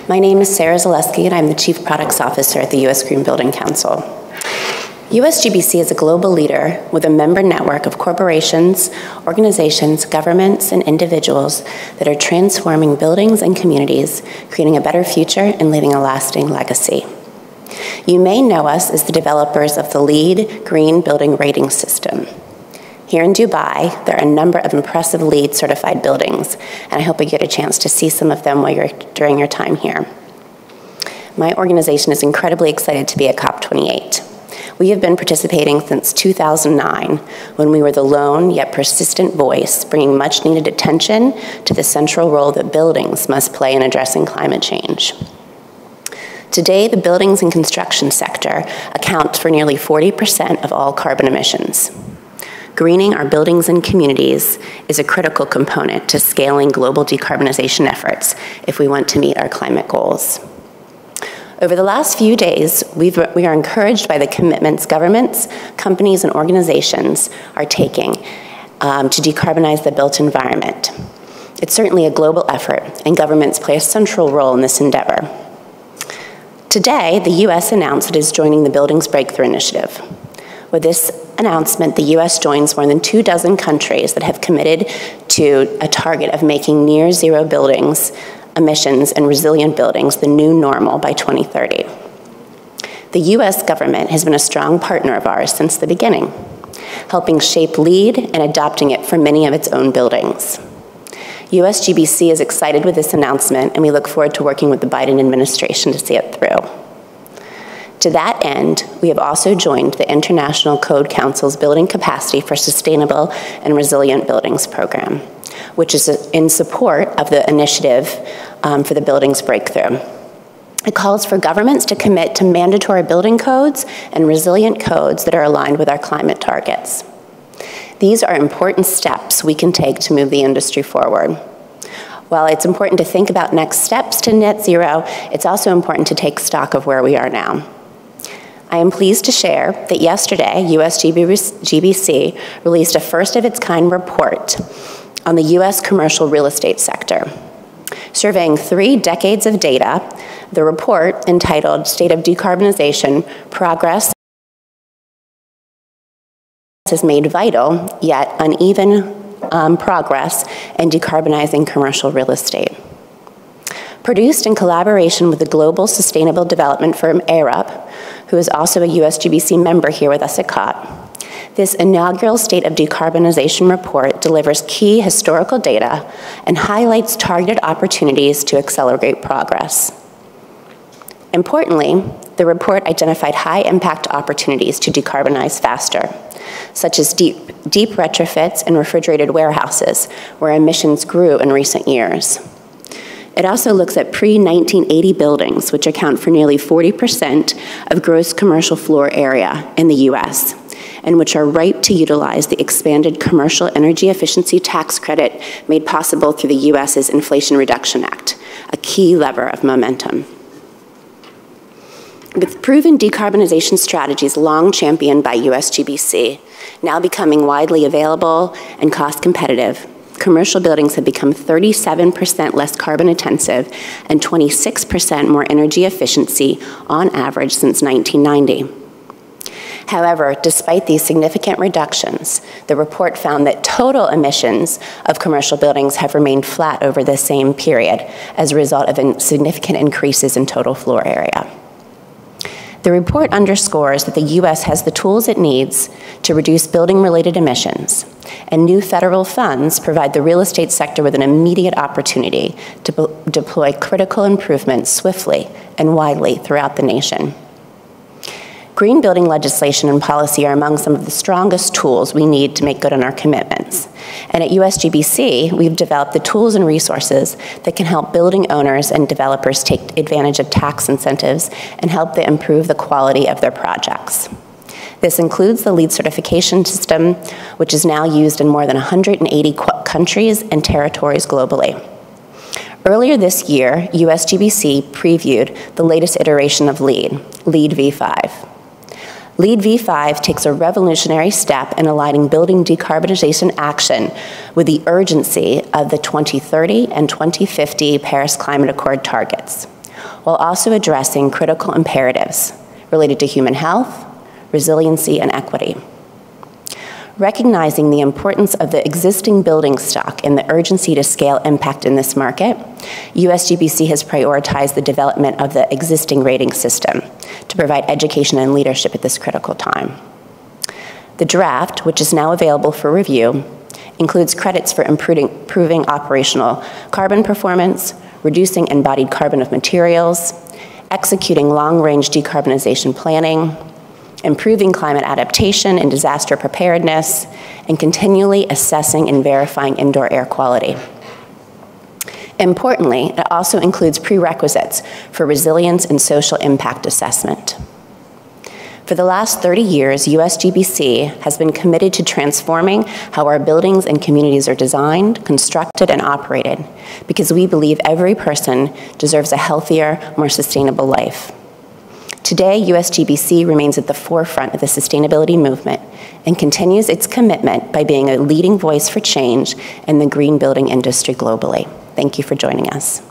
My name is Sarah Zaleski, and I'm the Chief Products Officer at the U.S. Green Building Council. USGBC is a global leader with a member network of corporations, organizations, governments, and individuals that are transforming buildings and communities, creating a better future and leaving a lasting legacy. You may know us as the developers of the LEED Green Building Rating System. Here in Dubai, there are a number of impressive LEED certified buildings, and I hope you get a chance to see some of them during your time here. My organization is incredibly excited to be at COP28. We have been participating since 2009, when we were the lone yet persistent voice, bringing much needed attention to the central role that buildings must play in addressing climate change. Today, the buildings and construction sector accounts for nearly 40% of all carbon emissions. Greening our buildings and communities is a critical component to scaling global decarbonization efforts if we want to meet our climate goals. Over the last few days, we are encouraged by the commitments governments, companies, and organizations are taking to decarbonize the built environment. It's certainly a global effort, and governments play a central role in this endeavor. Today, the U.S. announced it is joining the Buildings Breakthrough Initiative. With this announcement, the U.S. joins more than 24 countries that have committed to a target of making near zero buildings emissions and resilient buildings the new normal by 2030. The U.S. government has been a strong partner of ours since the beginning, helping shape LEED and adopting it for many of its own buildings. USGBC is excited with this announcement, and we look forward to working with the Biden administration to see it through. To that end, we have also joined the International Code Council's Building Capacity for Sustainable and Resilient Buildings program, which is in support of the initiative for the Buildings Breakthrough. It calls for governments to commit to mandatory building codes and resilient codes that are aligned with our climate targets. These are important steps we can take to move the industry forward. While it's important to think about next steps to net zero, it's also important to take stock of where we are now. I am pleased to share that yesterday, USGBC released a first-of-its-kind report on the U.S. commercial real estate sector. Surveying 3 decades of data, the report, entitled State of Decarbonization, Progress has made vital, yet uneven progress in decarbonizing commercial real estate. Produced in collaboration with the global sustainable development firm Arup, who is also a USGBC member here with us at COP, this inaugural State of Decarbonization report delivers key historical data and highlights targeted opportunities to accelerate progress. Importantly, the report identified high-impact opportunities to decarbonize faster, such as deep retrofits and refrigerated warehouses, where emissions grew in recent years. It also looks at pre-1980 buildings, which account for nearly 40% of gross commercial floor area in the U.S., and which are ripe to utilize the expanded Commercial Energy Efficiency Tax Credit made possible through the U.S.'s Inflation Reduction Act, a key lever of momentum. With proven decarbonization strategies long championed by USGBC, now becoming widely available and cost competitive, commercial buildings have become 37% less carbon intensive and 26% more energy efficiency on average since 1990. However, despite these significant reductions, the report found that total emissions of commercial buildings have remained flat over the same period as a result of significant increases in total floor area. The report underscores that the U.S. has the tools it needs to reduce building-related emissions, and new federal funds provide the real estate sector with an immediate opportunity to deploy critical improvements swiftly and widely throughout the nation. Green building legislation and policy are among some of the strongest tools we need to make good on our commitments. And at USGBC, we've developed the tools and resources that can help building owners and developers take advantage of tax incentives and help them improve the quality of their projects. This includes the LEED certification system, which is now used in more than 180 countries and territories globally. Earlier this year, USGBC previewed the latest iteration of LEED, LEED v5. LEED v5 takes a revolutionary step in aligning building decarbonization action with the urgency of the 2030 and 2050 Paris Climate Accord targets, while also addressing critical imperatives related to human health, resiliency, and equity. Recognizing the importance of the existing building stock and the urgency to scale impact in this market, USGBC has prioritized the development of the existing rating system to provide education and leadership at this critical time. The draft, which is now available for review, includes credits for improving operational carbon performance, reducing embodied carbon of materials, executing long-range decarbonization planning, improving climate adaptation and disaster preparedness, and continually assessing and verifying indoor air quality. Importantly, it also includes prerequisites for resilience and social impact assessment. For the last 30 years, USGBC has been committed to transforming how our buildings and communities are designed, constructed, and operated, because we believe every person deserves a healthier, more sustainable life. Today, USGBC remains at the forefront of the sustainability movement and continues its commitment by being a leading voice for change in the green building industry globally. Thank you for joining us.